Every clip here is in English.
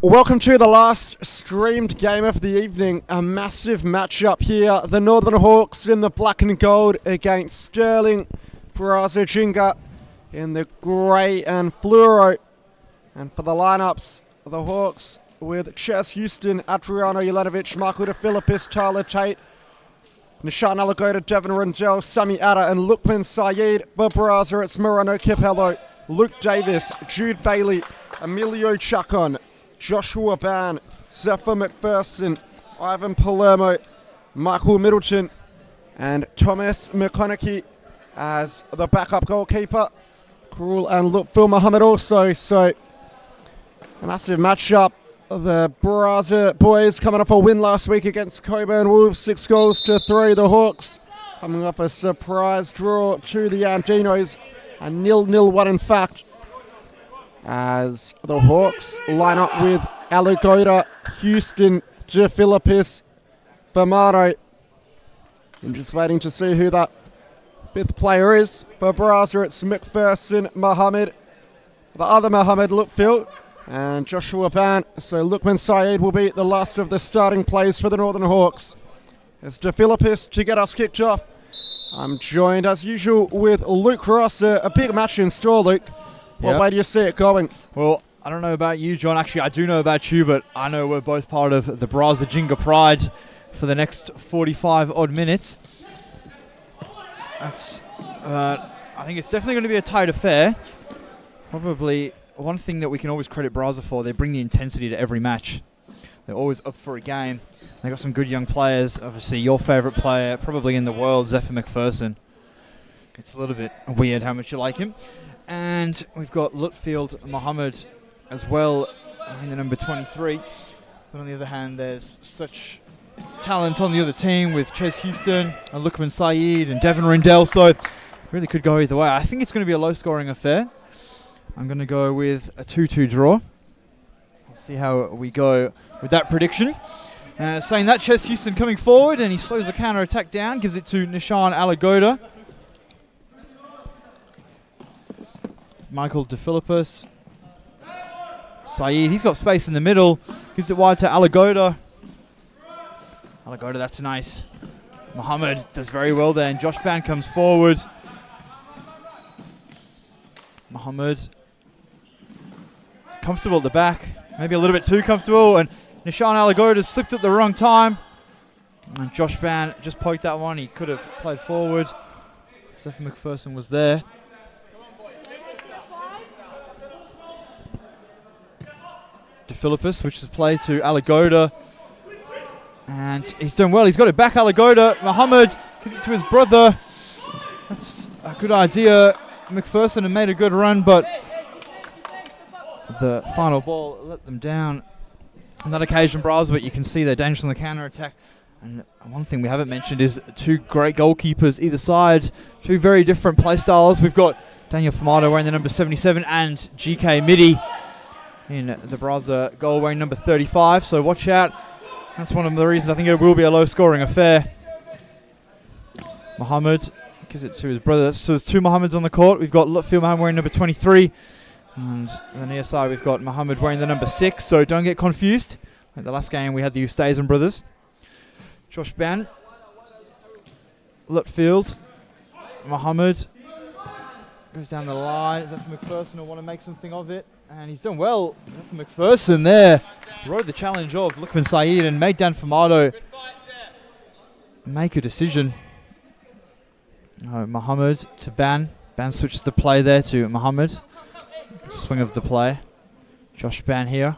Welcome to the last streamed game of the evening. A massive matchup here. The Northern Hawks in the black and gold against Stirling. Braza Ginga in the grey and fluoro. And for the lineups, the Hawks with Ches Houston, Adriano Jelenovic, Michael DeFilippis, Tyler Tate, Nishan Alagoda, Devin Rundell, Sami Atta and Lukman Saeed. For Braza, it's Morano Capello, Luke Davis, Jude Bailey, Emilio Chacon, Joshua Ban, Zephyr McPherson, Ivan Palermo, Michael Middleton, and Thomas McConaughey as the backup goalkeeper. Krul and Lutful Muhammad also. So a massive matchup. The Braza boys coming off a win last week against Coburn Wolves, 6-3. The Hawks coming off a surprise draw to the Andinos, a 0-0 one in fact, as the Hawks line up with Alagoda, Houston, DeFilippis, Famaro. I'm just waiting to see who that fifth player is. For Braza, it's McPherson, Mohammed, the other Mohammed, Lutfield, and Joshua Ban. So Lukman Saeed will be the last of the starting plays for the Northern Hawks. It's DeFilippis to get us kicked off. I'm joined as usual with Luke Ross. A big match in store, Luke. What way do you see it going? Well, I don't know about you, John. Actually, I do know about you, but I know we're both part of the Braza Ginga Pride for the next 45 odd minutes. That's, I think it's definitely going to be a tight affair. Probably one thing that we can always credit Braza for, they bring the intensity to every match. They're always up for a game. They've got some good young players. Obviously, your favourite player, probably in the world, Zephyr McPherson. It's a little bit weird how much you like him. And we've got Lutfield Mohammed as well in the number 23. But on the other hand, there's such talent on the other team with Ches Houston and Lukman Saeed and Devin Rundell. So it really could go either way. I think it's going to be a low-scoring affair. I'm going to go with a 2-2 draw. We'll see how we go with that prediction. Saying that, Ches Houston coming forward, and he slows the counter-attack down, gives it to Nishan Alagoda. Michael DeFilippis. Saeed, he's got space in the middle. Gives it wide to Alagoda. Alagoda, that's nice. Mohammed does very well there, and Josh Ban comes forward. Mohammed. Comfortable at the back. Maybe a little bit too comfortable, and Nishan Alagoda slipped at the wrong time. And Josh Ban just poked that one. He could have played forward. Zephyr McPherson was there. DeFilippis, which is played to Alagoda. And he's done well. He's got it back, Alagoda. Mohammed gives it to his brother. That's a good idea. McPherson had made a good run, but the final ball let them down. On that occasion, Braza, but you can see they're dangerous on the counter-attack. And one thing we haven't mentioned is two great goalkeepers either side. Two very different play styles. We've got Daniel Famato wearing the number 77 and GK Midi in the Braza goal wearing number 35. So watch out. That's one of the reasons I think it will be a low-scoring affair. Mohammed gives it to his brother. So there's two Mohammeds on the court. We've got Lutfield Mohammed wearing number 23. And on the near side, we've got Mohammed wearing the number 6. So don't get confused. Like the last game, we had the Ustazen brothers. Josh Ban. Lutfield. Mohammed. Goes down the line. Zephyr McPherson will want to make something of it. And he's done well. Zephyr McPherson there rode the challenge of Lukman Saeed and made Dan Famato make a decision. Mohammed to Ban. Ban switches the play there to Mohammed. Swing of the play. Josh Ban here.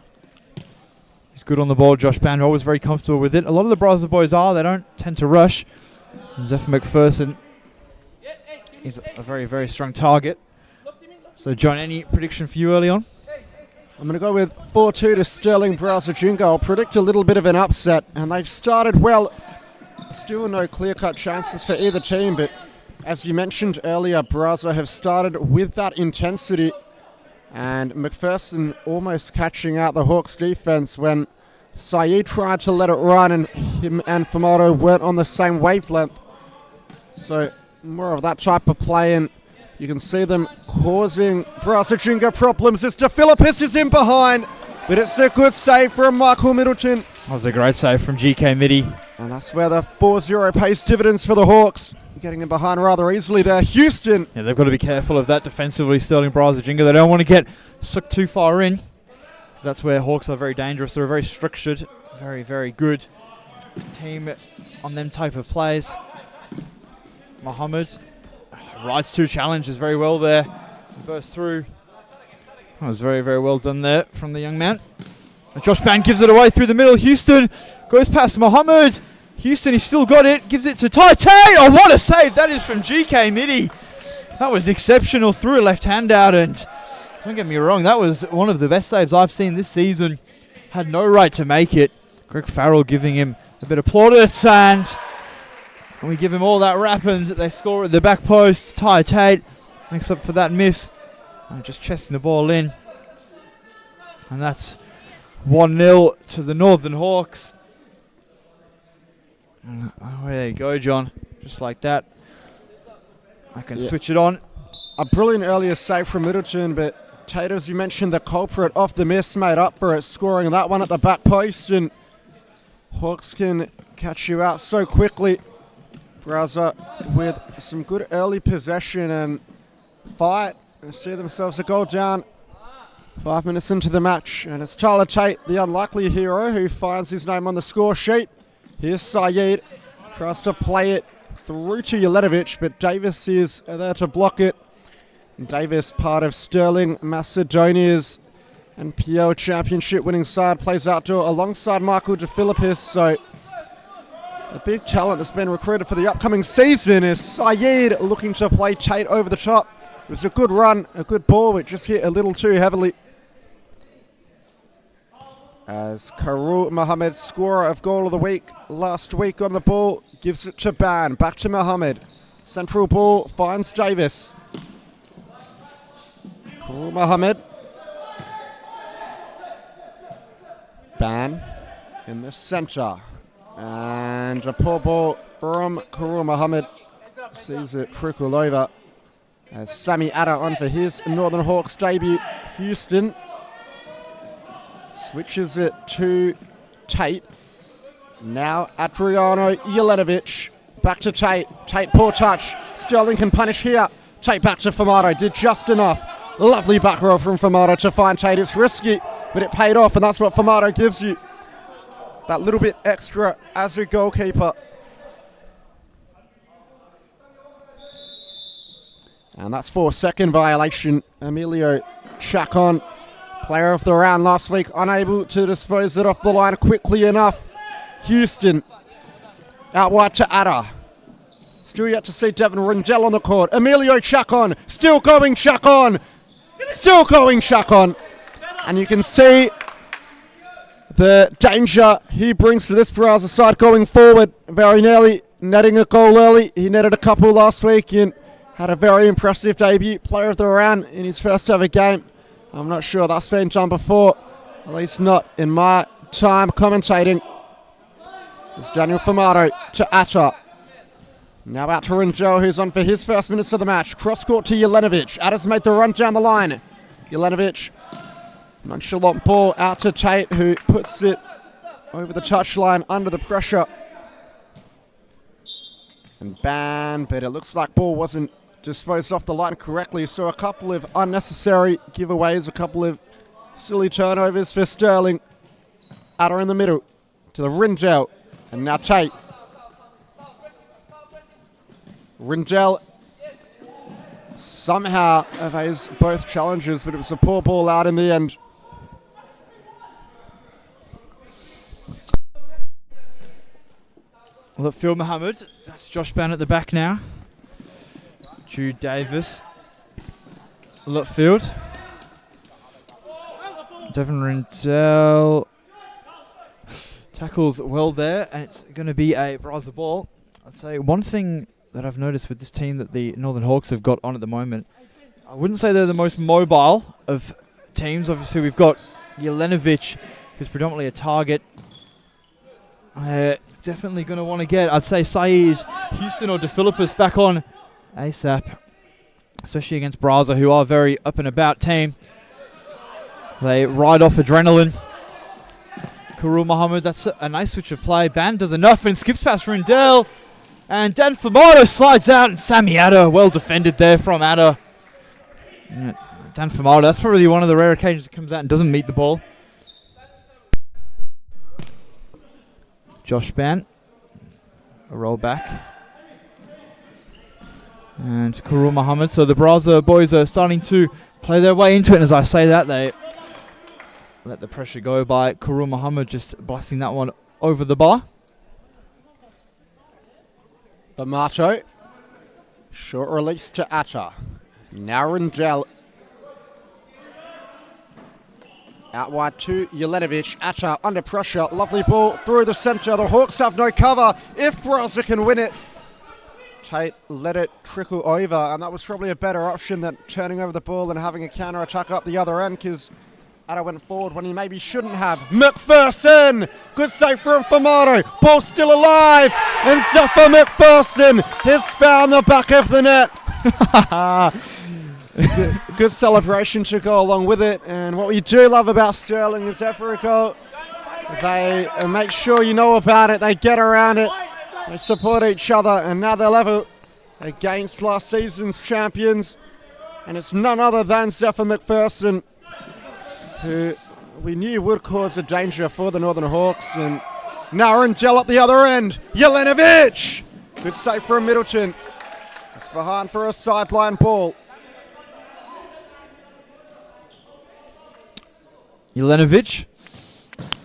He's good on the ball. Josh Ban always very comfortable with it. A lot of the Braza boys are. They don't tend to rush. And Zephyr McPherson is a very, very strong target. So, John, any prediction for you early on? I'm going to go with 4-2 to Stirling Braza Ginga. I'll predict a little bit of an upset, and they've started well. Still no clear-cut chances for either team, but as you mentioned earlier, Braza have started with that intensity, and McPherson almost catching out the Hawks defense when Saeed tried to let it run, and him and Famato weren't on the same wavelength. So more of that type of play, and you can see them causing Braza Ginga problems as DeFilippis is in behind. but it's a good save from Michael Middleton. That was a great save from GK Midi. And that's where the 4-0 pays dividends for the Hawks. Getting in behind rather easily there. Houston. Yeah, they've got to be careful of that defensively, Stirling, Braza, Ginga. They don't want to get sucked too far in. That's where Hawks are very dangerous. They're a very structured, very, very good team on them type of plays. Mohammed rides two challenges very well there. Burst through. That was very, very well done there from the young man. And Josh Ban gives it away through the middle. Houston goes past Mohammed. Houston, he's still got it. Gives it to Tai. Oh, what a save. That is from GK Midi. That was exceptional. Threw a left hand out, and don't get me wrong, that was one of the best saves I've seen this season. Had no right to make it. Greg Farrell giving him a bit of plaudits, and we give him all that rap, and they score at the back post. Tai Tate makes up for that miss. And just chesting the ball in. And that's 1-0 to the Northern Hawks. And there you go, John. Just like that. I can switch it on. A brilliant earlier save from Middleton, but Tate, as you mentioned, the culprit off the miss, made up for it, scoring that one at the back post, and Hawks can catch you out so quickly. Braza with some good early possession and fight. They see themselves a goal down 5 minutes into the match, and it's Tyler Tate, the unlikely hero, who finds his name on the score sheet. Here's Saeed, tries to play it through to Jelenovic, but Davis is there to block it. And Davis, part of Stirling Macedonia's NPL championship winning side, plays outdoor alongside Michael DeFilippis. So a big talent that's been recruited for the upcoming season is Saeed, looking to play Tate over the top. It was a good run, a good ball, but just hit a little too heavily. As Karul Mohammed, scorer of goal of the week last week on the ball, gives it to Ban. Back to Mohammed. Central ball finds Davis. Karul Mohammed. Ban in the centre. And a poor ball from Karul Mohammed. Sees it trickle over. As Sammy Atta on for his Northern Hawks debut. Houston switches it to Tate. Now Adriano Jelenovic. Back to Tate. Tate, poor touch. Stirling can punish here. Tate back to Famato. Did just enough. Lovely back row from Famato to find Tate. It's risky, but it paid off, and that's what Famato gives you. That little bit extra as a goalkeeper. And that's for second violation. Emilio Chacon, player of the round last week, unable to dispose it off the line quickly enough. Houston out wide to Atta. Still yet to see Devin Rindell on the court. Emilio Chacon, still going Chacon. Still going Chacon. And you can see the danger he brings to this Braza side going forward. Very nearly netting a goal early. He netted a couple last week and had a very impressive debut. Player of the round in his first ever game. I'm not sure that's been done before. At least not in my time commentating. It's Daniel Famato to Atta. Now out to Rindell, who's on for his first minutes of the match. Cross court to Jelenovic. Atta's made the run down the line. Jelenovic, nonchalant ball out to Tate, who puts it over the touchline under the pressure. And Ban, but it looks like ball wasn't disposed off the line correctly. So a couple of unnecessary giveaways, a couple of silly turnovers for Stirling. Atta in the middle to the Rindell, and now Tate. Rindell somehow evades both challenges, but it was a poor ball out in the end. Look, Phil Mohammed. That's Josh Ban at the back now. Jude Davis. Lutfield. Devin Rindell tackles well there, and it's going to be a Braza ball. I'd say one thing that I've noticed with this team that the Northern Hawks have got on at the moment, I wouldn't say they're the most mobile of teams. Obviously, we've got Jelenovic, who's predominantly a target. Definitely going to want to get, I'd say, Saeed, Houston or DeFilippis back on ASAP, especially against Braza, who are a very up and about team. They ride off adrenaline. Karul Mohammed, that's a nice switch of play. Ban does enough and skips past Rindell. And Dan Famato slides out, and Sammy Atta, well defended there from Atta. Yeah, Dan Famato, that's probably one of the rare occasions he comes out and doesn't meet the ball. Josh Ban, a roll back. And Karul Mohammed. So the Braza boys are starting to play their way into it. And as I say that, they let the pressure go by Karul Mohammed just blasting that one over the bar. Bamato. Short release to Atta. Now Rindell. Out wide to Jelenovic. Atta under pressure. Lovely ball through the centre. The Hawks have no cover. If Braza can win it, Tate let it trickle over, and that was probably a better option than turning over the ball and having a counter attack up the other end, because Atta went forward when he maybe shouldn't have. McPherson! Good save from Famato. Ball still alive, and Zephyr McPherson has found the back of the net. Good celebration to go along with it, and what we do love about Stirling is every goal, they make sure you know about it, they get around it, they support each other, and now they're level against last season's champions, and it's none other than Zephyr McPherson, who we knew would cause a danger for the Northern Hawks. And now Rindell at the other end. Jelenovic! Good save from Middleton. It's behind for a sideline ball. Jelenovic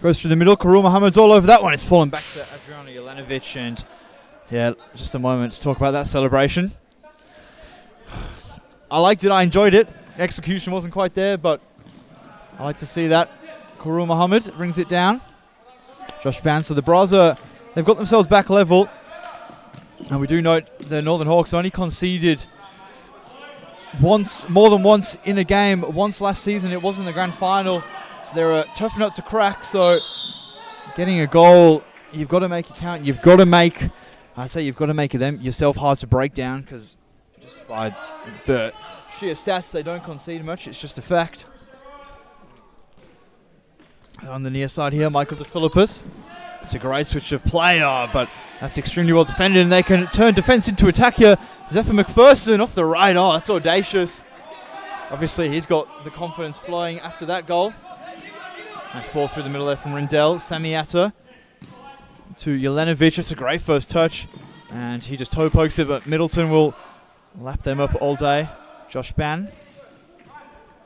goes through the middle. Karul Mohammed's all over that one. It's fallen back to Adriano Jelenovic, and yeah, just a moment to talk about that celebration. I liked it. I enjoyed it. Execution wasn't quite there, but I like to see that. Karul Mohammed brings it down. Josh Ban. So the Braza, they've got themselves back level, and we do note the Northern Hawks only conceded more than once in a game. Once last season, it was in the grand final. So they're a tough nut to crack. So getting a goal, you've got to make it count. You've got to make, I'd say you've got to make them yourself hard to break down, because just by the sheer stats, they don't concede much. It's just a fact. On the near side here, Michael DeFilippis. It's a great switch of play, but that's extremely well defended, and they can turn defence into attack here. Zephyr McPherson off the right. Oh, that's audacious. Obviously, he's got the confidence flowing after that goal. Nice ball through the middle there from Rindell. Sammy Atta to Jelenovic. It's a great first touch, and he just toe pokes it, but Middleton will lap them up all day. Josh Ban.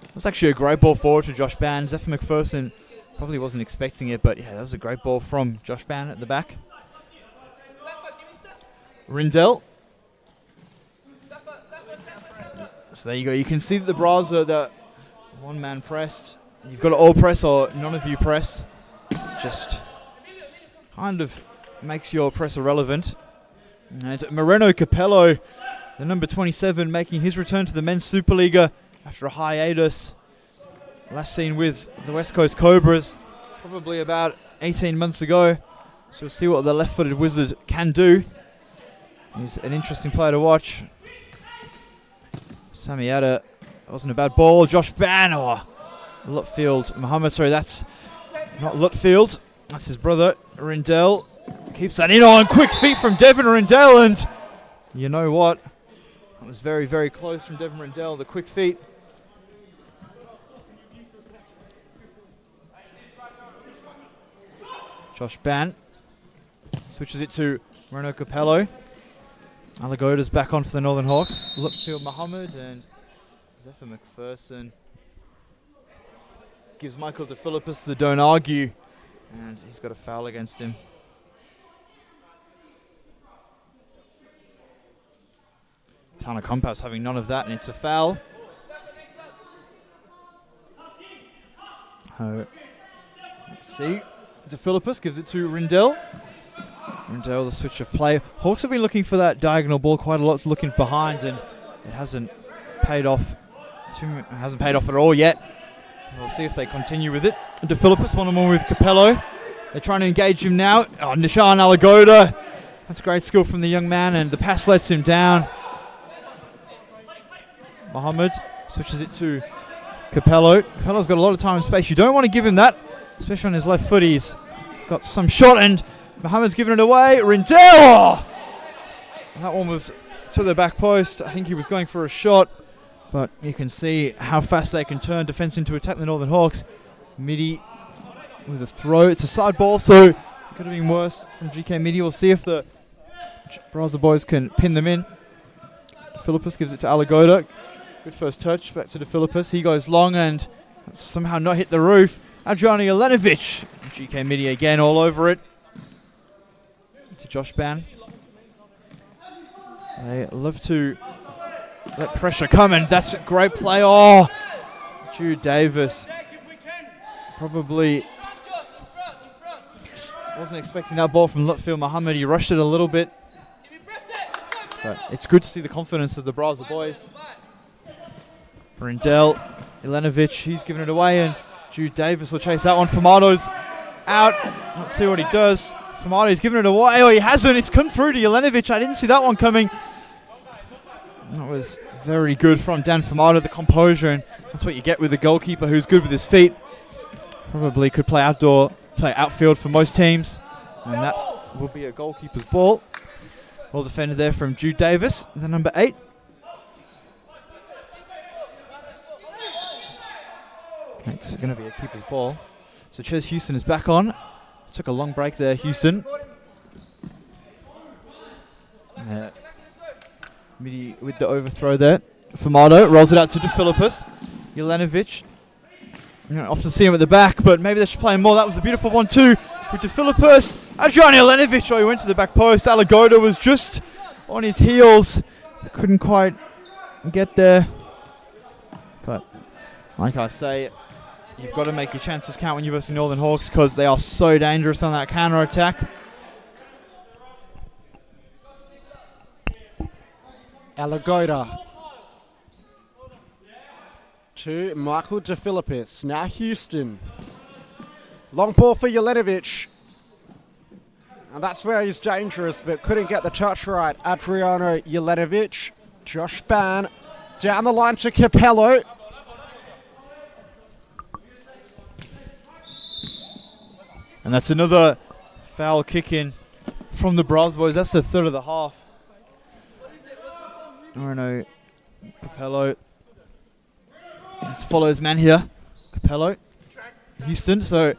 It was actually a great ball forward to Josh Ban. Zephyr McPherson probably wasn't expecting it, but yeah, that was a great ball from Josh Ban at the back. Rindell. So there you go. You can see that the Braza, the one-man pressed. You've got to all press or none of you press. Just kind of makes your press irrelevant. And Moreno Capello, the number 27, making his return to the men's Supa-Liga after a hiatus. Last seen with the West Coast Cobras probably about 18 months ago. So we'll see what the left-footed wizard can do. He's an interesting player to watch. Sammy Atta, wasn't a bad ball. Josh Ban, Lutfield. Mohammed, sorry, that's not Lutfield. That's his brother, Rindell. Keeps that in on. Quick feet from Devin Rindell, and you know what? That was very, very close from Devin Rindell, the quick feet. Josh Ban switches it to Moreno Capello. Alagoda's back on for the Northern Hawks. Lutfield Mohammed and Zephyr McPherson. Gives Michael DeFilippis the don't argue, and he's got a foul against him. Tana Kompas having none of that, and it's a foul. Let's see. DeFilippis gives it to Rindell. Rindell, the switch of play. Hawks have been looking for that diagonal ball quite a lot, looking behind, and it hasn't paid off. It hasn't paid off at all yet. We'll see if they continue with it. DeFilippis one-on-one with Capello. They're trying to engage him now. Oh, Nishan Alagoda. That's great skill from the young man, and the pass lets him down. Mohammed switches it to Capello. Capello's got a lot of time and space. You don't want to give him that, especially on his left foot. He's got some shot, and Mohammed's given it away. Rindell! Oh! That one was to the back post. I think he was going for a shot, but you can see how fast they can turn defence into attack, the Northern Hawks. Midi with a throw. It's a side ball, so it could have been worse from GK Midi. We'll see if the Braza boys can pin them in. Philippus gives it to Alagoda. Good first touch, back to the Philippus. He goes long and somehow not hit the roof. Adriano Jelenovic. GK Midi again all over it. To Josh Ban. They love to let pressure come, and that's a great play. Oh, Jude Davis probably wasn't expecting that ball from Lutfi Mohammed. He rushed it a little bit. But it's good to see the confidence of the Braza boys. Rindell, Jelenovic, he's given it away, and Jude Davis will chase that one. Famado's out. Let's see what he does. Famado's given it away. Oh, he hasn't. It's come through to Jelenovic. I didn't see that one coming. That was very good from Dan Famado, the composure, and that's what you get with a goalkeeper who's good with his feet. Probably could play outfield for most teams, and that will be a goalkeeper's ball. Well defended there from Jude Davis, the number 8. Okay, it's going to be a keeper's ball. So Ches Houston is back on. Took a long break there, Houston. Midi with the overthrow there. Famado rolls it out to De Philippus. Jelenovic. You don't often see him at the back, but maybe they should play him more. That was a beautiful one too with De Philippus. Adriano Jelenovic, oh, he went to the back post. Alagoda was just on his heels. Couldn't quite get there. But like I say, you've got to make your chances count when you're versus Northern Hawks, because they are so dangerous on that counter-attack. Alagoda to Michael De Philippus. Now Houston. Long ball for Jelenovic. And that's where he's dangerous, but couldn't get the touch right. Adriano Jelenovic. Josh Ban. Down the line to Capello. And that's another foul kick in from the Braza boys. That's the third of the half. Arno Capello. Let's follow his man here. Capello. Houston. So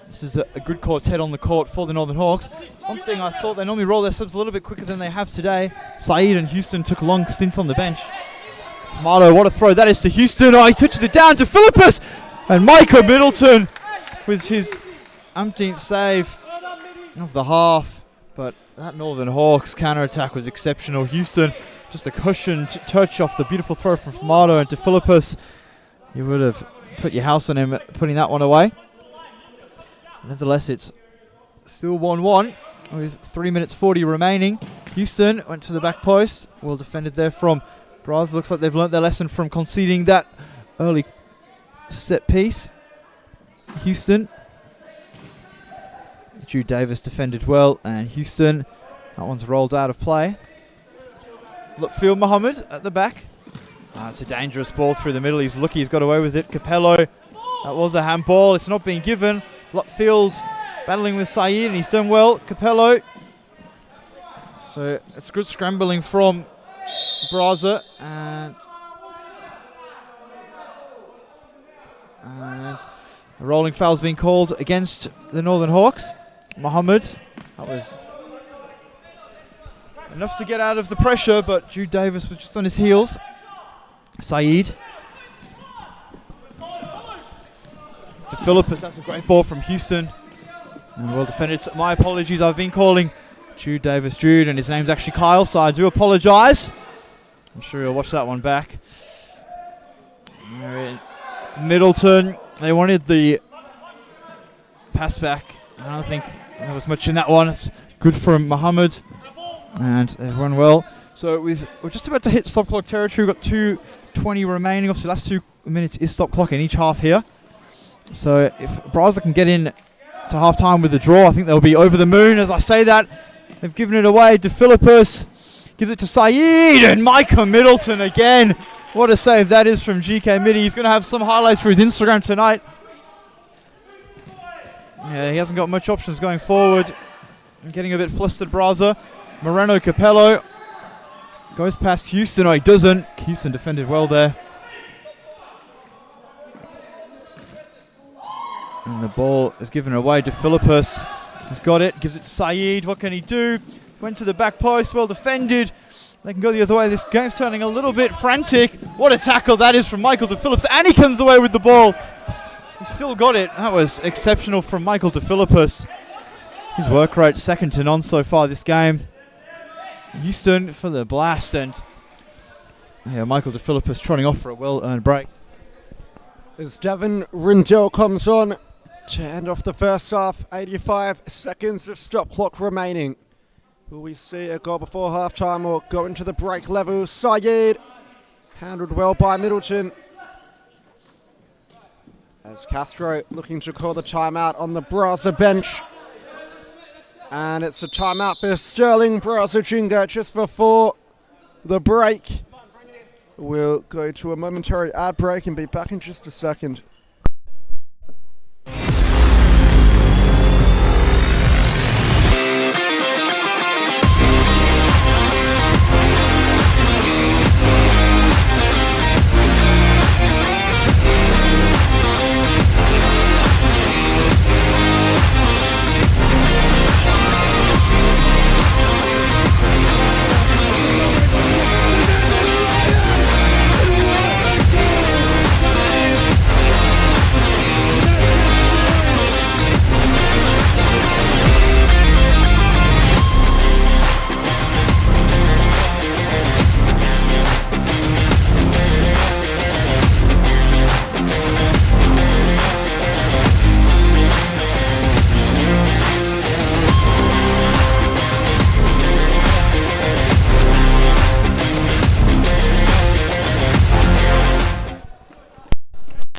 this is a good quartet on the court for the Northern Hawks. One thing I thought, they normally roll their subs a little bit quicker than they have today. Saeed and Houston took long stints on the bench. Famado, what a throw that is to Houston. Oh, he touches it down to Philippus. And Micah Middleton with his umpteenth save of the half. But that Northern Hawks counter-attack was exceptional. Houston, just a cushioned touch off the beautiful throw from Famado, and to Philippus, you would have put your house on him putting that one away. Nevertheless, it's still 1-1 with 3 minutes 40 remaining. Houston went to the back post. Well defended there from Braza. Looks like they've learnt their lesson from conceding that early set piece. Houston. Jude Davis defended well, and Houston, that one's rolled out of play. Lutfi Mohammed at the back. It's a dangerous ball through the middle. He's lucky he's got away with it. Capello, that was a handball. It's not being given. Lutfield battling with Saeed, and he's done well. Capello. So it's good scrambling from Braza, and a rolling foul's being called against the Northern Hawks. Mohammed, that was enough to get out of the pressure, but Jude Davis was just on his heels. Saeed. To Philippus, that's a great ball from Houston. And well defended. My apologies, I've been calling Jude Davis Jude, and his name's actually Kyle, so I do apologise. I'm sure you'll watch that one back. Middleton, they wanted the pass back. I don't think there was much in that one. It's good from Mohammed, and they've run well. So we're just about to hit stop clock territory. We've got 2:20 remaining. Obviously, the last 2 minutes is stop clock in each half here. So if Braza can get in to half time with a draw, I think they'll be over the moon. As I say that, they've given it away. De Philippus gives it to Saeed, and Micah Middleton again. What a save that is from GK Midi. He's going to have some highlights for his Instagram tonight. Yeah, he hasn't got much options going forward. Getting a bit flustered, Braza. Moreno Capello goes past Houston. Oh, he doesn't. Houston defended well there. And the ball is given away to Philippus. He's got it, gives it to Saeed. What can he do? Went to the back post, well defended. They can go the other way. This game's turning a little bit frantic. What a tackle that is from Michael de Phillips. And he comes away with the ball. He still got it. That was exceptional from Michael de Philippus. His work rate second to none so far this game. Houston for the blast, and yeah, Michael de Philippus trotting off for a well-earned break. As Devin Rindell comes on to end off the first half, 85 seconds of stop clock remaining. Will we see a goal before half-time or go into the break level? Saeed, handled well by Middleton. As Castro looking to call the timeout on the Braza bench. And it's a timeout for Stirling. Braza Ginga just before the break. We'll go to a momentary ad break and be back in just a second.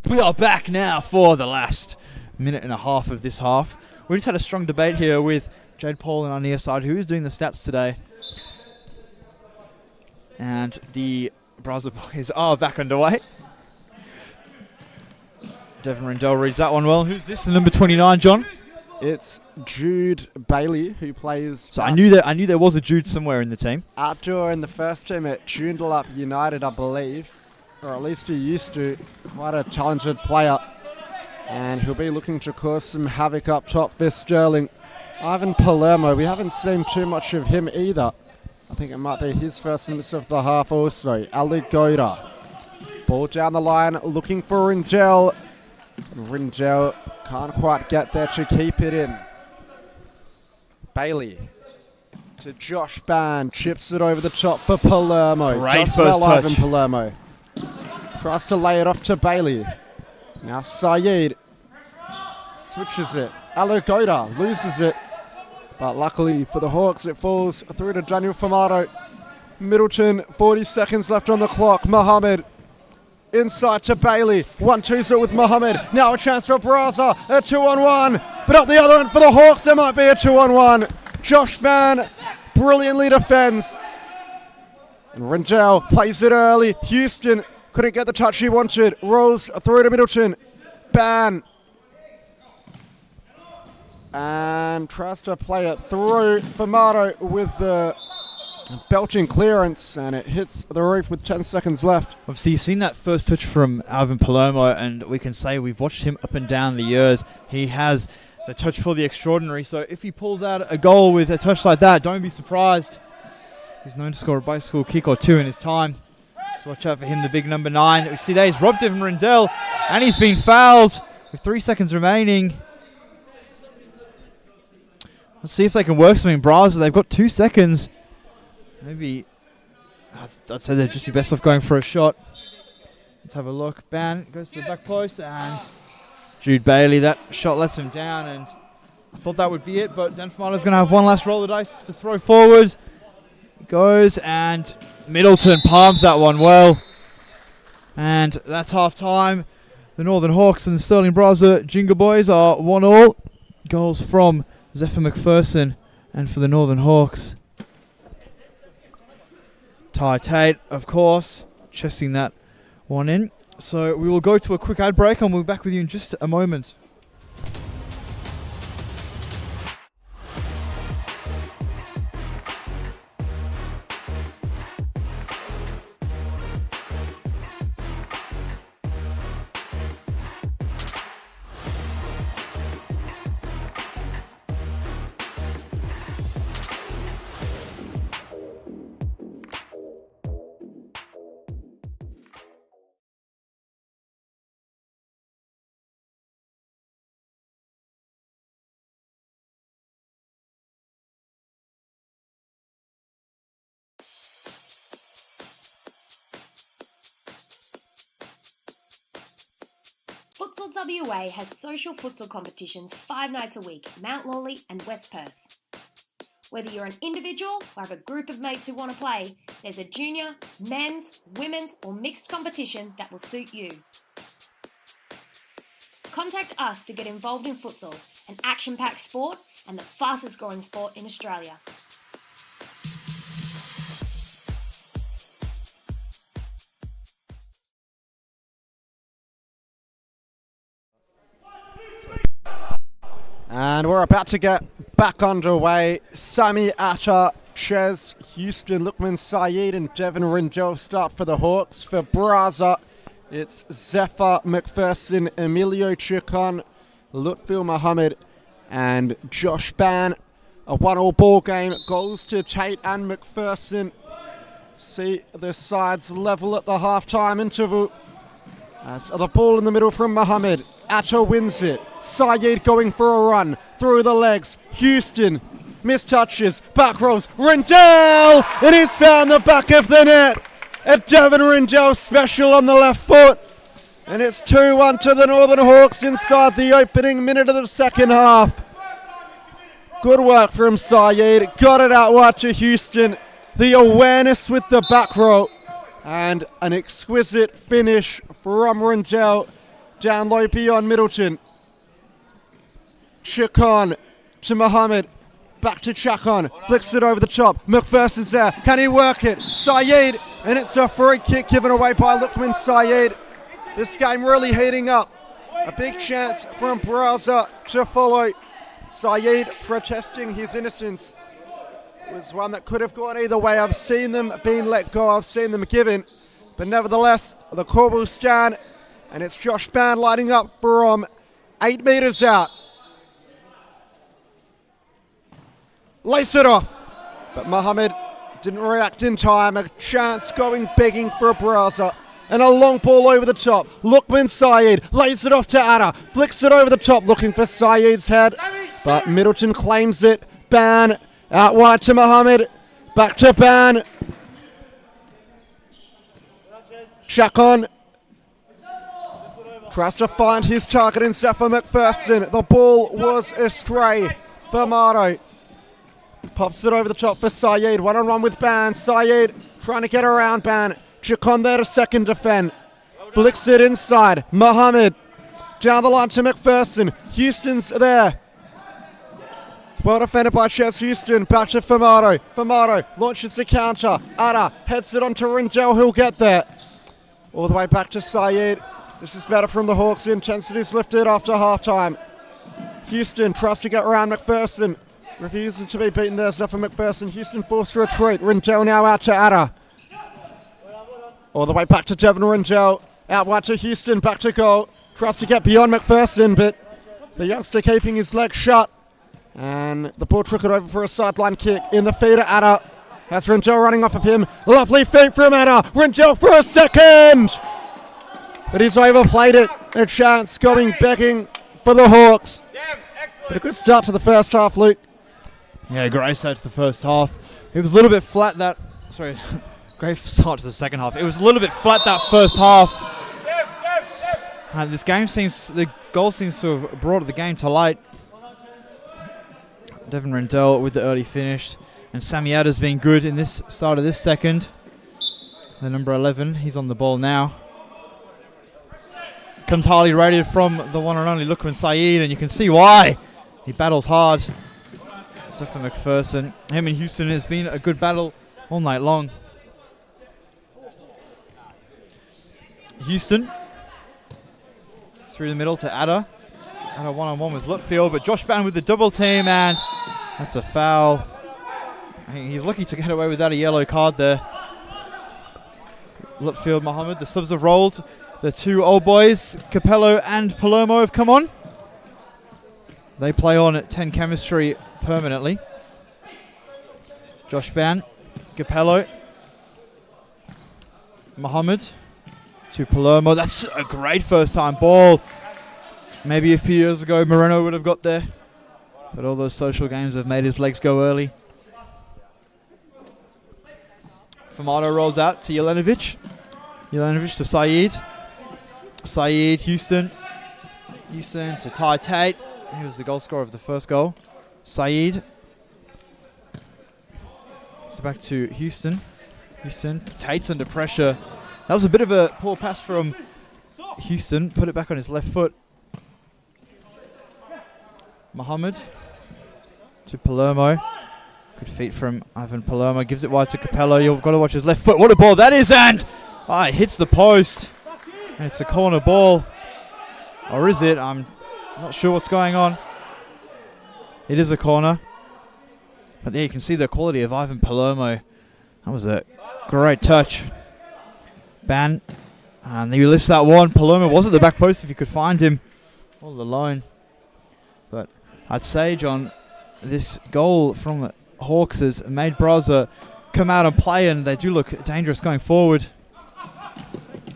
We are back now for the last minute and a half of this half. We just had a strong debate here with Jade Paul and our near side, who is doing the stats today. And the Braza boys are back underway. Devin Rindell reads that one well. Who's this? The number 29, John? It's Jude Bailey, who plays... So I knew there was a Jude somewhere in the team. Outdoor in the first team at Joondalup United, I believe. Or at least he used to. Quite a talented player. And he'll be looking to cause some havoc up top for Stirling. Ivan Palermo, we haven't seen too much of him either. I think it might be his first miss of the half also. Ali Goda. Ball down the line, looking for Rindell. Rindell can't quite get there to keep it in. Bailey to Josh Ban. Chips it over the top for Palermo. Great Just first well, touch. Ivan Palermo. Tries to lay it off to Bailey. Now Saeed switches it. Alagoda loses it. But luckily for the Hawks, it falls through to Daniel Famato. Middleton, 40 seconds left on the clock. Mohammed inside to Bailey. 1-2 it with Mohammed. Now a chance for Braza. A 2-on-1. But up the other end for the Hawks, there might be a 2-on-1. Josh Mann brilliantly defends. And Rindell plays it early. Houston couldn't get the touch he wanted. Rolls through to Middleton. Ban. And tries to play it through. Famato with the belching clearance. And it hits the roof with 10 seconds left. Obviously, you've seen that first touch from Alvin Palermo, and we can say we've watched him up and down the years. He has the touch for the extraordinary. So if he pulls out a goal with a touch like that, don't be surprised. He's known to score a bicycle kick or two in his time. So watch out for him, the big number 9. We see there he's robbed Devin Rindell, and he's been fouled with 3 seconds remaining. Let's see if they can work something. Braza, they've got 2 seconds. Maybe, I'd say they'd just be best off going for a shot. Let's have a look. Ban goes to the back post, and Jude Bailey, that shot lets him down, and I thought that would be it, but Dan Famato's going to have one last roll of the dice to throw forward. Goes, and Middleton palms that one well. And that's half time. The Northern Hawks and the Stirling Braza Ginga boys are 1-1. Goals from Zephyr McPherson, and for the Northern Hawks, Ty Tate, of course, chesting that one in. So we will go to a quick ad break, and we'll be back with you in just a moment. Futsal WA has social futsal competitions 5 nights a week in Mount Lawley and West Perth. Whether you're an individual or have a group of mates who want to play, there's a junior, men's, women's or mixed competition that will suit you. Contact us to get involved in futsal, an action-packed sport and the fastest growing sport in Australia. And we're about to get back underway. Sammy Atta, Ches Houston, Lukman Saeed and Devin Rindell start for the Hawks. For Braza, it's Zephyr McPherson, Emilio Chicon, Lutfil Mohammed and Josh Ban. A 1-1 ball game, goals to Tate and McPherson. See the sides level at the half-time interval. As the ball in the middle from Mohammed. Atta wins it. Saeed going for a run. Through the legs. Houston. Mistouches. Back rolls. Rindell! And he's found the back of the net. A Devin Rindell special on the left foot. And it's 2-1 to the Northern Hawks inside the opening minute of the second half. Good work from Saeed. Got it out wide to Houston. The awareness with the back row. And an exquisite finish from Rindell. Down low beyond Middleton. Chacon to Mohammed. Back to Chacon. Flicks it over the top. McPherson's there. Can he work it? Saeed. And it's a free kick given away by Lukman Saeed. This game really heating up. A big chance from Braza to follow. Saeed protesting his innocence. It was one that could have gone either way. I've seen them being let go. I've seen them given. But nevertheless, the call will stand. And it's Josh Band lighting up from 8 metres out. Lace it off. But Mohammed didn't react in time. A chance going begging for a Braza. And a long ball over the top. Lukman Saeed lays it off to Atta. Flicks it over the top looking for Saeed's head. But Middleton claims it. Ban out wide to Mohammed. Back to Ban. Chacon. Tries to find his target in Zephyr McPherson. The ball was astray for Marto. Pops it over the top for Saeed. 1-on-1 with Ban. Saeed trying to get around Ban. Chacon there to second defend. Flicks it inside. Mohammed down the line to McPherson. Houston's there. Well defended by Ches Houston. Back to Famato. Famato launches the counter. Atta heads it on to Rindell. He'll get there. All the way back to Saeed. This is better from the Hawks. The intensity's lifted after halftime. Houston tries to get around McPherson. Refusing to be beaten there. Zephyr McPherson. Houston forced a retreat. Rindell now out to Atta. All the way back to Devin Rindell. Out wide to Houston. Back to goal. Tries to get beyond McPherson, but the youngster keeping his legs shut. And the ball trickled over for a sideline kick in the feeder. Atta has Rindell running off of him. Lovely feet from Atta. Rindell for a second. But he's overplayed it. A chance going begging for the Hawks. But a good start to the first half, Luke. Yeah, great start to the first half. It was a little bit flat that... Sorry. Great start to the second half. It was a little bit flat that first half. This game seems... The goal seems to have brought the game to light. Devin Rindell with the early finish. And Sammy Atta's been good in this start of this second. The number 11. He's on the ball now. Comes highly rated from the one and only Lukman Saeed, and you can see why. He battles hard. Except for McPherson. Him and Houston has been a good battle all night long. Houston through the middle to Atta. Atta 1-on-1 with Lutfield, but Josh Ban with the double team, and that's a foul. I think he's lucky to get away without a yellow card there. Lutfield, Mohammed, the subs have rolled. The two old boys, Capello and Palermo, have come on. They play on at 10 chemistry permanently. Josh Ban, Capello, Mohammed to Palermo. That's a great first time ball. Maybe a few years ago Moreno would have got there, but all those social games have made his legs go early. Famato rolls out to Jelenovic. Jelenovic to Saeed. Saeed, Houston. Houston to Ty Tate. He was the goal scorer of the first goal. Saeed. It's back to Houston. Houston. Tate's under pressure. That was a bit of a poor pass from Houston. Put it back on his left foot. Mohammed to Palermo. Good feet from Ivan Palermo. Gives it wide to Capello. You've got to watch his left foot. What a ball that is, and it hits the post. And it's a corner ball. Or is it? I'm not sure what's going on. It is a corner. But there you can see the quality of Ivan Palermo. That was a great touch. Ban. And he lifts that one. Palermo was at the back post if you could find him. All alone. But I'd say, John, this goal from the Hawks has made Braza come out and play, and they do look dangerous going forward.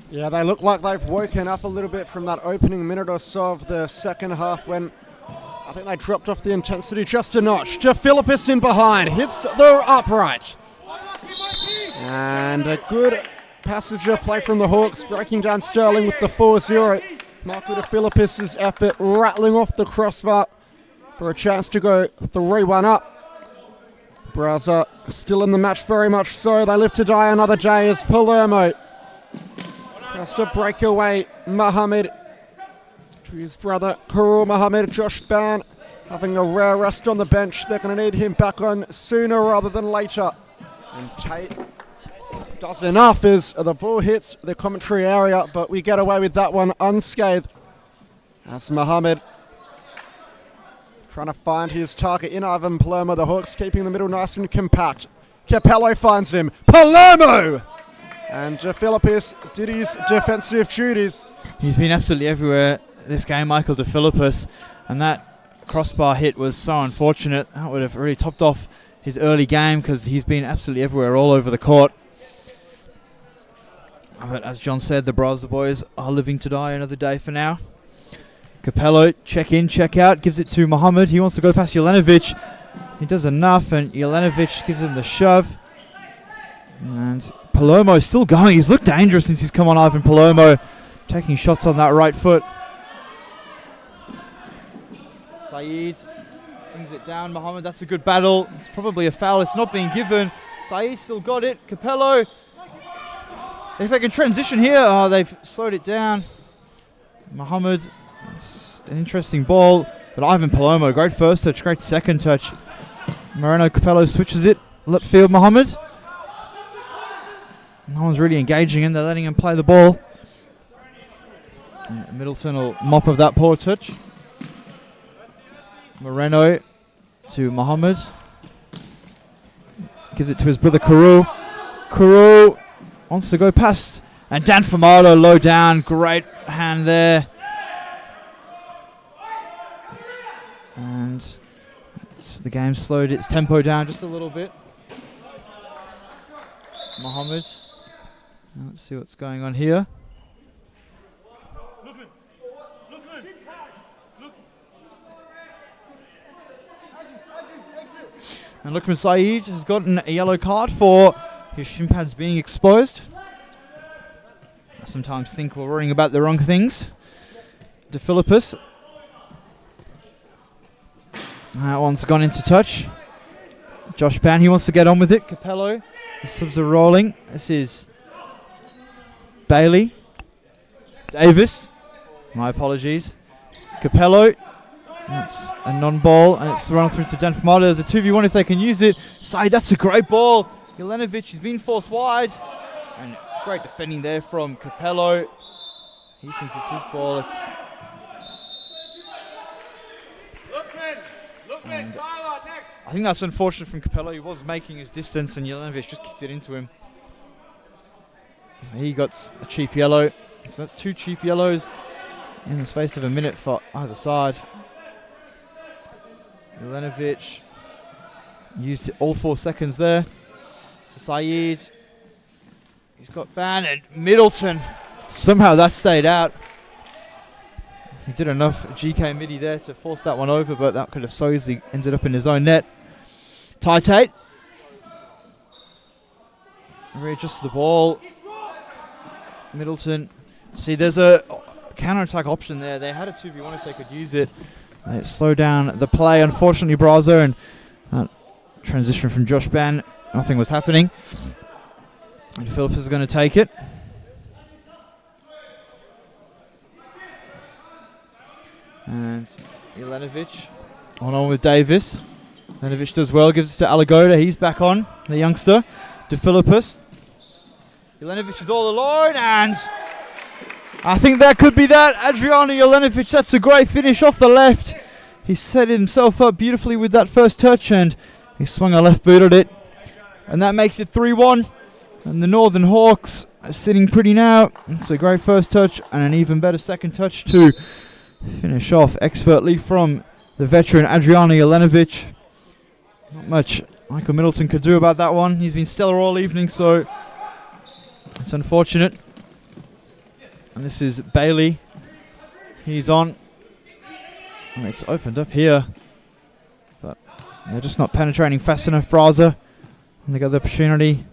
Yeah, they look like they've woken up a little bit from that opening minute or so of the second half when I think they dropped off the intensity just a notch. Philippus in behind, hits the upright. And a good passage of play from the Hawks, breaking down Stirling with the 4-0. Marco Philippus' effort rattling off the crossbar for a chance to go 3-1 up. Braza still in the match, very much so. They live to die another day as Palermo just a breakaway. Mohammed to his brother Karul Mohammed. Josh Ban having a rare rest on the bench. They're going to need him back on sooner rather than later. And Tate does enough as the ball hits the commentary area, but we get away with that one unscathed. That's Mohammed trying to find his target in Ivan Palermo. The Hawks keeping the middle nice and compact. Capello finds him. Palermo! And Philippus did his defensive duties. He's been absolutely everywhere this game, Michael De Philippus, and that crossbar hit was so unfortunate. That would have really topped off his early game because he's been absolutely everywhere all over the court. But as John said, the Braza boys are living to die another day for now. Capello, check in, check out, gives it to Mohammed. He wants to go past Jelenovic. He does enough, and Jelenovic gives him the shove. And Palermo still going. He's looked dangerous since he's come on, Ivan Palermo, taking shots on that right foot. Saeed brings it down. Mohammed, that's a good battle. It's probably a foul. It's not being given. Saeed still got it. Capello. If they can transition here, they've slowed it down. Mohammed, it's an interesting ball. But Ivan Palermo, great first touch, great second touch. Moreno Capello switches it. Left field, Mohammed. No one's really engaging him. They're letting him play the ball. And Middleton will mop of that poor touch. Moreno to Mohammed. Gives it to his brother Karul. Karul wants to go past. And Dan Famalo low down. Great hand there. And the game slowed its tempo down just a little bit. Mohammed. Let's see what's going on here. And Lukman Saeed has gotten a yellow card for his shin pads being exposed. I sometimes think we're worrying about the wrong things. De Philippus. That one's gone into touch. Josh Ban, he wants to get on with it. Capello. The subs are rolling. This is Bailey. Davis. My apologies. Capello. That's a non-ball, and it's thrown through to Dan Famada. There's a 2v1 if they can use it. Side, that's a great ball. Jelenovic has been forced wide. And great defending there from Capello. He thinks it's his ball. I think that's unfortunate from Capello. He was making his distance, and Jelenovic just kicked it into him. He got a cheap yellow. So that's 2 cheap yellows in the space of a minute for either side. Jelenovic used all 4 seconds there. So Saeed, he's got Ban, and Middleton. Somehow that stayed out. He did enough GK midi there to force that one over, but that could have so easily ended up in his own net. Ty Tate. Readjusts the ball. Middleton. See, there's a counter-attack option there. They had a 2v1 if they could use it. They slowed down the play, unfortunately, Braza, and transition from Josh Ban. Nothing was happening. And Phillips is going to take it. And Jelenovic on with Davis. Jelenovic does well, gives it to Alagoda. He's back on, the youngster. To Philippus. Jelenovic is all alone, and I think that could be that. Adriano Jelenovic, that's a great finish off the left. He set himself up beautifully with that first touch, and he swung a left boot at it. And that makes it 3-1. And the Northern Hawks are sitting pretty now. It's a great first touch and an even better second touch to finish off expertly from the veteran Adriano Jelenovic. Not much Michael Middleton could do about that one. He's been stellar all evening, so it's unfortunate. And this is Bailey. He's on. And it's opened up here. But they're just not penetrating fast enough, Braza. And they got the opportunity.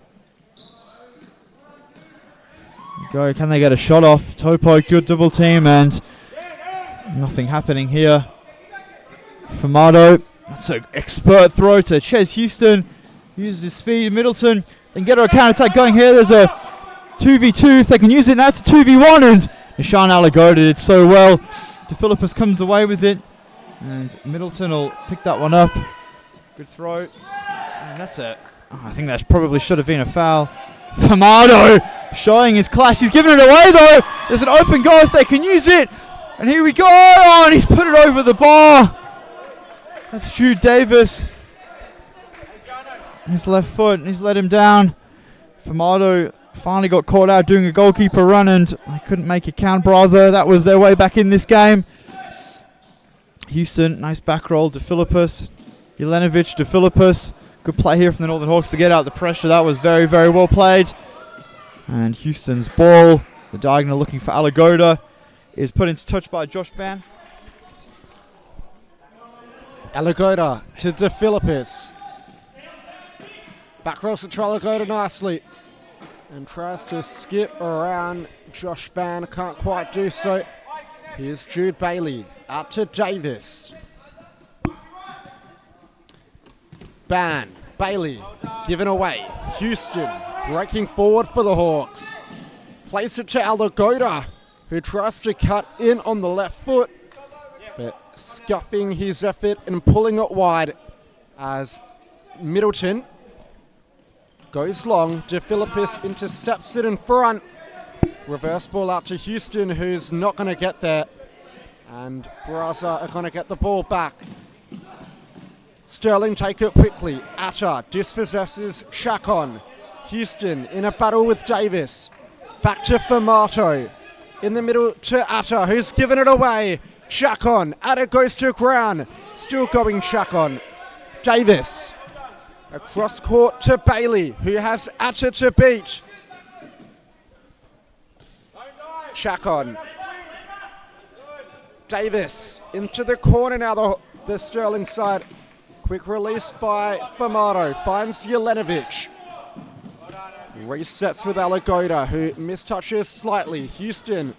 Go, can they get a shot off? Topo, good double team, and nothing happening here. Fumado, that's an expert throw to Ches Houston. Uses his speed, Middleton, then get a counter-attack going here. There's a 2v2, if they can use it now, it's a 2v1, and Nishan Alagoda did so well. DeFilippus comes away with it, and Middleton will pick that one up. Good throw, and that's it. I think that probably should have been a foul. Fumado showing his class. He's giving it away though. There's an open goal if they can use it. And here we go. Oh, and he's put it over the bar. That's Jude Davis. His left foot, and he's let him down. Fumado finally got caught out doing a goalkeeper run, and they couldn't make it count. Braza, that was their way back in this game. Houston, nice back roll. DeFilippus. Jelenovic, DeFilippus. Good play here from the Northern Hawks to get out the pressure. That was very, very well played. And Houston's ball, the diagonal looking for Alagoda, is put into touch by Josh Ban. Alagoda to DeFilippus. Back rolls to Alagoda nicely. And tries to skip around Josh Ban. Can't quite do so. Here's Jude Bailey. Out to Davis. Ban. Bailey given away. Houston breaking forward for the Hawks. Plays it to Alagoda, who tries to cut in on the left foot, but scuffing his effort and pulling it wide as Middleton goes long. DeFilippus intercepts it in front. Reverse ball out to Houston, who's not going to get there. And Braza are going to get the ball back. Stirling take it quickly. Atta dispossesses Chacon. Houston in a battle with Davis. Back to Formato. In the middle to Atta, who's given it away. Chacon. Atta goes to ground. Still going Chacon. Davis. Across court to Bailey, who has Atta to beat. Chacon. Davis into the corner now, the Stirling side. Quick release by Formato. Finds Jelenovic. Resets with Alagoda, who mistouches slightly. Houston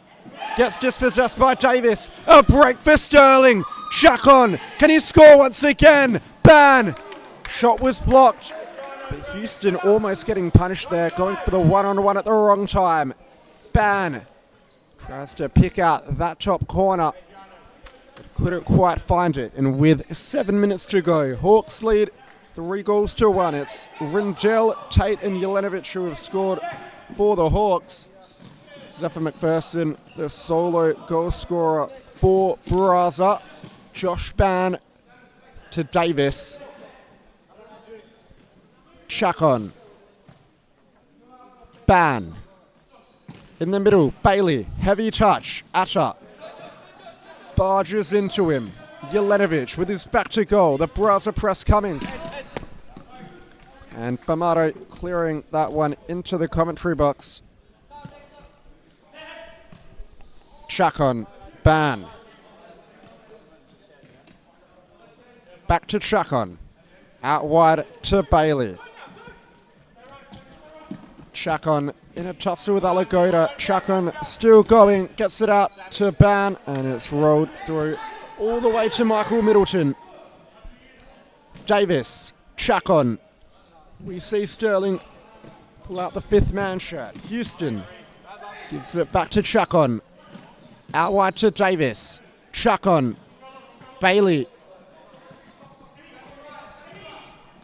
gets dispossessed by Davis. A break for Stirling. Chacon. Can he score once again? Ban. Shot was blocked. But Houston almost getting punished there. Going for the one-on-one at the wrong time. Ban. Tries to pick out that top corner. Couldn't quite find it, and with 7 minutes to go, Hawks lead 3-1. It's Rindell, Tate and Jelenovic who have scored for the Hawks. Zephyr McPherson, the solo goal scorer for Braza. Josh Ban to Davis. Chacon. Ban. In the middle, Bailey, heavy touch, Atta. Barges into him. Jelenovic with his back to goal. The Braza press coming. And Formato clearing that one into the commentary box. Chacon. Ban. Back to Chacon. Out wide to Bailey. Chacon in a tussle with Alagoda. Chacon still going, gets it out to Ban, and it's rolled through all the way to Michael Middleton. Davis, Chacon. We see Stirling pull out the fifth man shirt. Houston gives it back to Chacon. Out wide to Davis. Chacon. Bailey.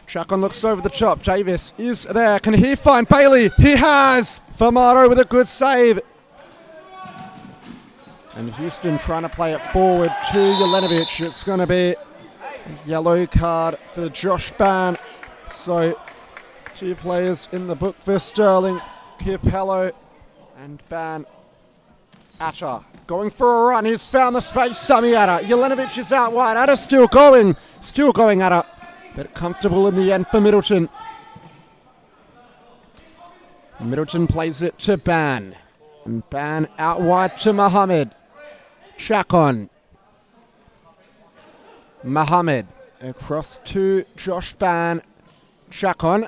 Chacon looks over the top. Davis is there. Can he find Bailey? He has! Famato with a good save. And Houston trying to play it forward to Jelenovic. It's going to be a yellow card for Josh Ban. So 2 players in the book for Stirling. Capello and Ban. Atta going for a run. He's found the space. Sami Atta. Jelenovic is out wide. Atta still going. Still going Atta. But comfortable in the end for Middleton. Middleton plays it to Ban. And Ban out wide to Mohammed. Chacon. Mohammed across to Josh Ban. Chacon.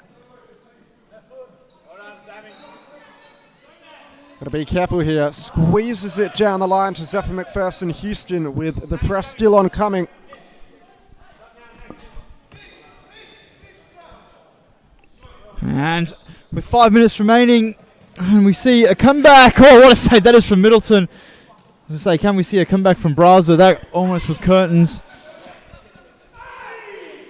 Got to be careful here. Squeezes it down the line to Zephyr McPherson. Houston with the press still on coming. And with 5 minutes remaining, and we see a comeback. Oh, what a save that is from Middleton. As I say, can we see a comeback from Braza? That almost was curtains.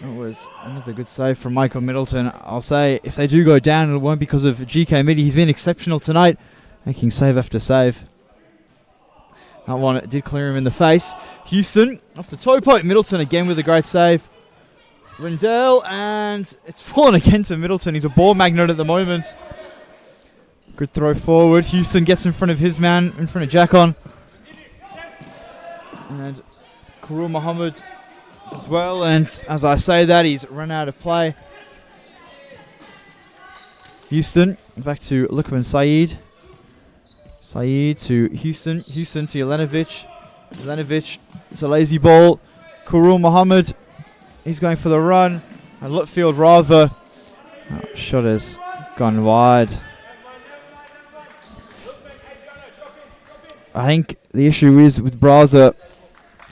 That was another good save from Michael Middleton. I'll say, if they do go down, it won't be because of GK Midi. He's been exceptional tonight, making save after save. That one did clear him in the face. Houston off the toe poke. Middleton again with a great save. Rindell, and it's fallen again to Middleton. He's a ball magnet at the moment. Good throw forward. Houston gets in front of his man, in front of Jacon. And Karul Muhammad as well. And as I say that, he's run out of play. Houston back to Lukman Saeed. Saeed to Houston. Houston to Jelenovic. Jelenovic, it's a lazy ball. Karul Muhammad. He's going for the run. And Lutfield rather. Oh, shot has gone wide. I think the issue is with Braza,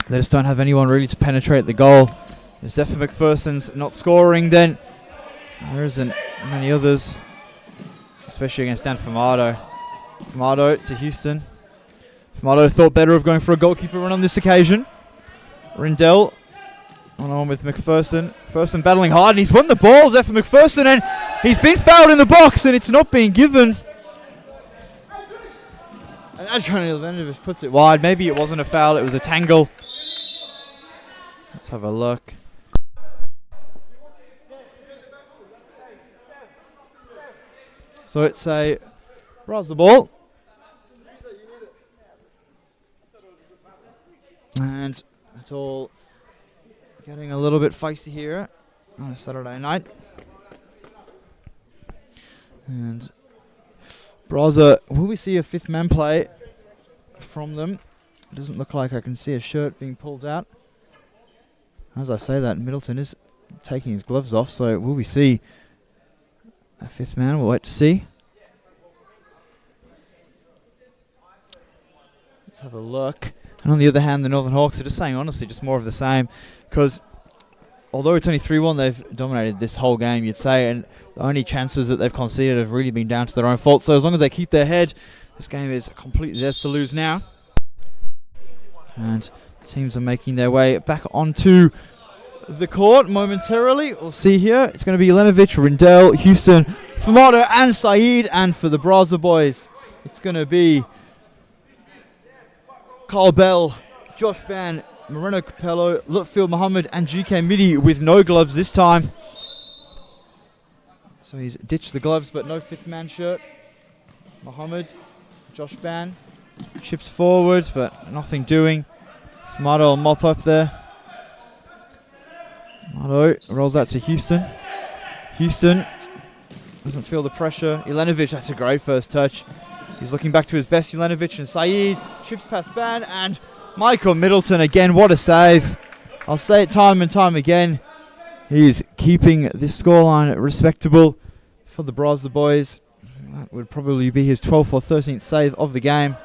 they just don't have anyone really to penetrate the goal. If Zephyr McPherson's not scoring, then there isn't many others, especially against Dan Famato. Famato to Houston. Famato thought better of going for a goalkeeper run on this occasion. Rindell on with McPherson. McPherson battling hard, and he's won the ball, Zephyr McPherson, and he's been fouled in the box, and it's not being given. And Adrian Jelenovic puts it wide. Maybe it wasn't a foul, it was a tangle. Let's have a look. So it's a Braza ball. And it's all getting a little bit feisty here on a Saturday night. And Braza, will we see a fifth man play from them? It doesn't look like I can see a shirt being pulled out. As I say that, Middleton is taking his gloves off, so will we see a fifth man? We'll wait to see. Let's have a look. And on the other hand, the Northern Hawks are just saying, honestly, just more of the same. Because although it's only 3-1, they've dominated this whole game, you'd say. And the only chances that they've conceded have really been down to their own fault. So as long as they keep their head, this game is completely theirs to lose now. And teams are making their way back onto the court momentarily. We'll see here. It's going to be Jelenovic, Rindell, Houston, Famato, and Saeed. And for the Braza boys, it's going to be Carl Bell, Josh Ban, Moreno Capello, Lutfield Muhammad, and GK Midi with no gloves this time. So he's ditched the gloves, but no fifth man shirt. Muhammad, Josh Ban, chips forward, but nothing doing. Famato will mop up there. Famato rolls out to Houston. Houston doesn't feel the pressure. Jelenovic, that's a great first touch. He's looking back to his best. Jelenovic and Saeed chips past Ban, and Michael Middleton again. What a save! I'll say it time and time again. He's keeping this scoreline respectable for the Braza boys. That would probably be his 12th or 13th save of the game.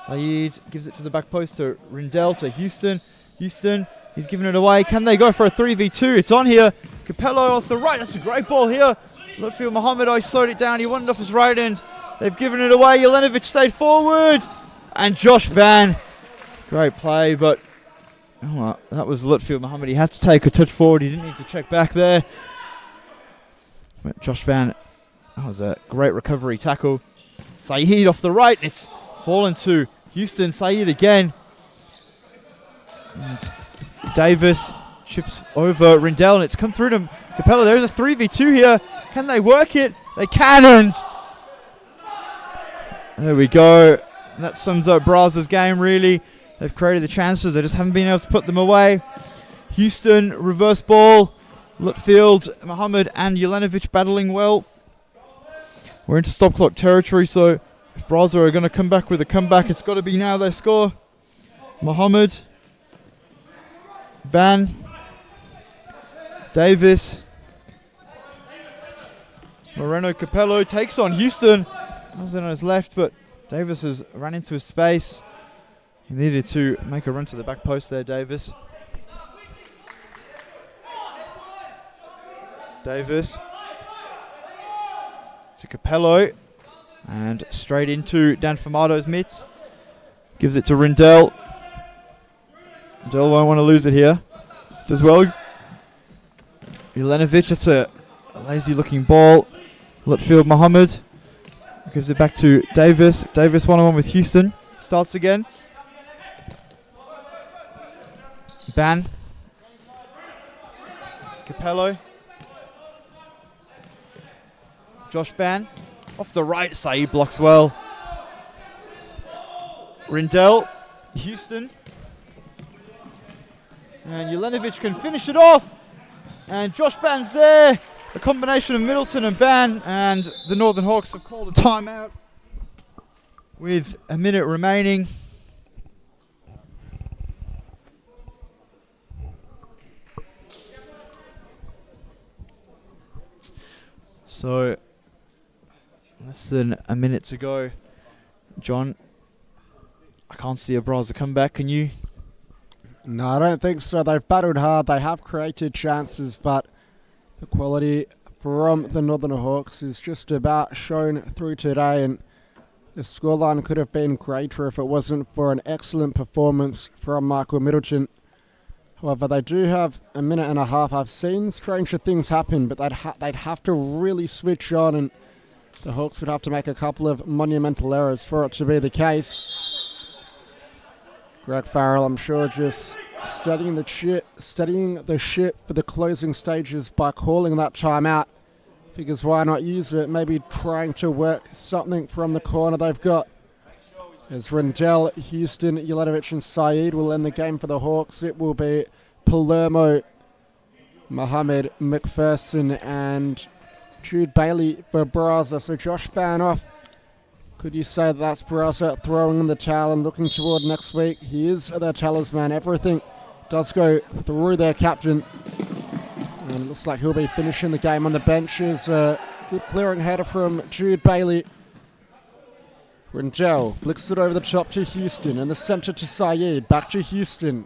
Saeed gives it to the back post to Rindell to Houston. Houston, he's giving it away. Can they go for a 3v2? It's on here. Capello off the right. That's a great ball here. Left field, Mohammed, I slowed it down. He wanted off his right end. They've given it away. Jelenovic stayed forward. And Josh Ban. Great play, but that was Lutfield Mohammed. He had to take a touch forward. He didn't need to check back there. But Josh Ban, that was a great recovery tackle. Saeed off the right. It's fallen to Houston. Saeed again. And Davis chips over Rindell, and it's come through to Capello. There's a 3v2 here. Can they work it? They can, and there we go. And that sums up Braza's game, really. They've created the chances. They just haven't been able to put them away. Houston, reverse ball. Lutfield, Mohammed, and Jelenovic battling well. We're into stop clock territory, so if Braza are going to come back with a comeback, it's got to be now they score. Mohammed, Ban, Davis, Moreno Capello takes on Houston. Was on his left, but Davis has run into his space. He needed to make a run to the back post there, Davis. Davis to Capello, and straight into Dan Famato's mitts. Gives it to Rindell. Rindell won't want to lose it here. Does well. Jelenovic, that's a lazy looking ball. Lutfield Mohammed gives it back to Davis. Davis one-on-one with Houston. Starts again. Ban. Capello. Josh Ban. Off the right, Saeed blocks well. Rindell. Houston. And Jelenovic can finish it off. And Josh Ban's there. A combination of Middleton and Ban. And the Northern Hawks have called a timeout with a minute remaining. So, less than a minute to go. John, I can't see a Braza come back. Can you? No, I don't think so. They've battled hard. They have created chances, but the quality from the Northern Hawks is just about shown through today, and the scoreline could have been greater if it wasn't for an excellent performance from Michael Middleton. However, they do have a minute and a half. I've seen stranger things happen, but they'd have to really switch on, and the Hawks would have to make a couple of monumental errors for it to be the case. Greg Farrell, I'm sure, just studying the ship for the closing stages by calling that timeout. Figures why not use it? Maybe trying to work something from the corner they've got. As Rindell, Houston, Jelenovic and Saeed will end the game for the Hawks. It will be Palermo, Mohammed, McPherson and Jude Bailey for Braza. So Josh Ban off. Could you say that's Braza throwing in the towel and looking toward next week? He is their talisman. Everything does go through their captain. And it looks like he'll be finishing the game on the benches. Good clearing header from Jude Bailey. Rindell flicks it over the top to Houston, and the centre to Saeed, back to Houston.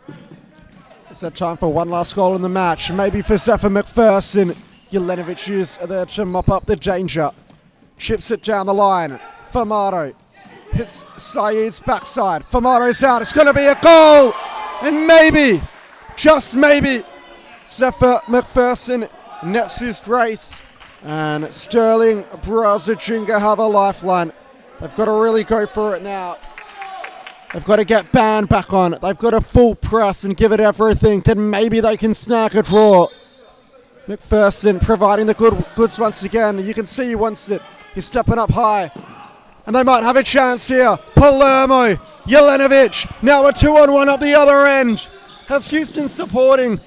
Is that time for one last goal in the match? Maybe for Zephyr McPherson. Jelenovic is there to mop up the danger. Chips it down the line. Famato hits Saeed's backside. Famato's out. It's going to be a goal! And maybe, just maybe, Zephyr McPherson nets his brace. And Stirling, Braza, Ginga have a lifeline. They've got to really go for it now. They've got to get Ban back on it. They've got to full press and give it everything. Then maybe they can snag a draw. McPherson providing the goods once again. You can see he wants it. He's stepping up high. And they might have a chance here. Palermo, Jelenovic. Now a 2-on-1 up the other end. Has Houston supporting.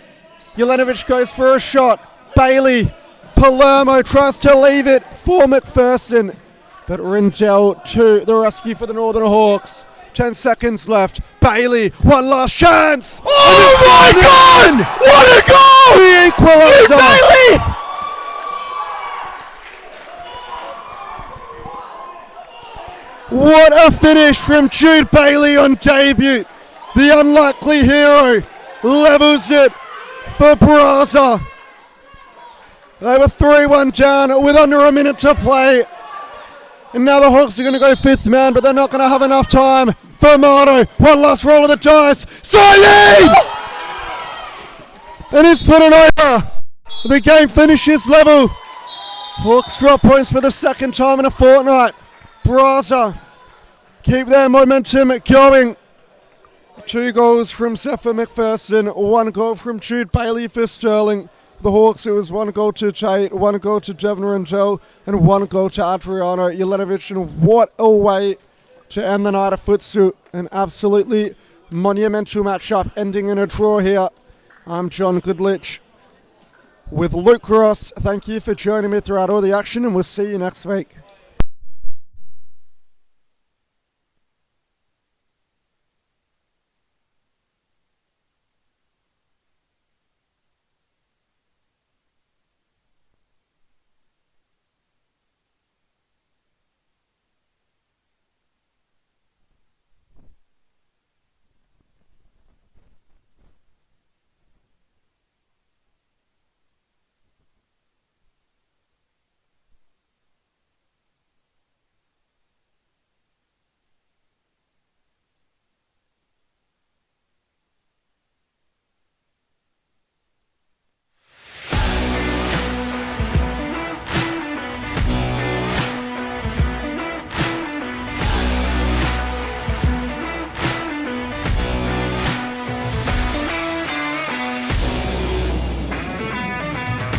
Jelenovic goes for a shot. Bailey. Palermo tries to leave it for McPherson. But Rindell to the rescue for the Northern Hawks. 10 seconds left. Bailey, one last chance. Oh my God! What a goal! The equaliser. Bailey! What a finish from Jude Bailey on debut. The unlikely hero levels it for Braza. They were 3-1 down with under a minute to play. And now the Hawks are going to go fifth man, but they're not going to have enough time. Fermano, one last roll of the dice. Stirling! And he's put it over. The game finishes level. Hawks drop points for the second time in a fortnight. Braza keep their momentum going. 2 goals from Zephyr McPherson, 1 goal from Jude Bailey for Stirling. The Hawks, it was 1 goal to Tate, 1 goal to Devon Rangel, and 1 goal to Adriano Jelenovic. And what a way to end the night of futsal. An absolutely monumental matchup ending in a draw here. I'm John Goodlich with Luke Ross. Thank you for joining me throughout all the action, and we'll see you next week.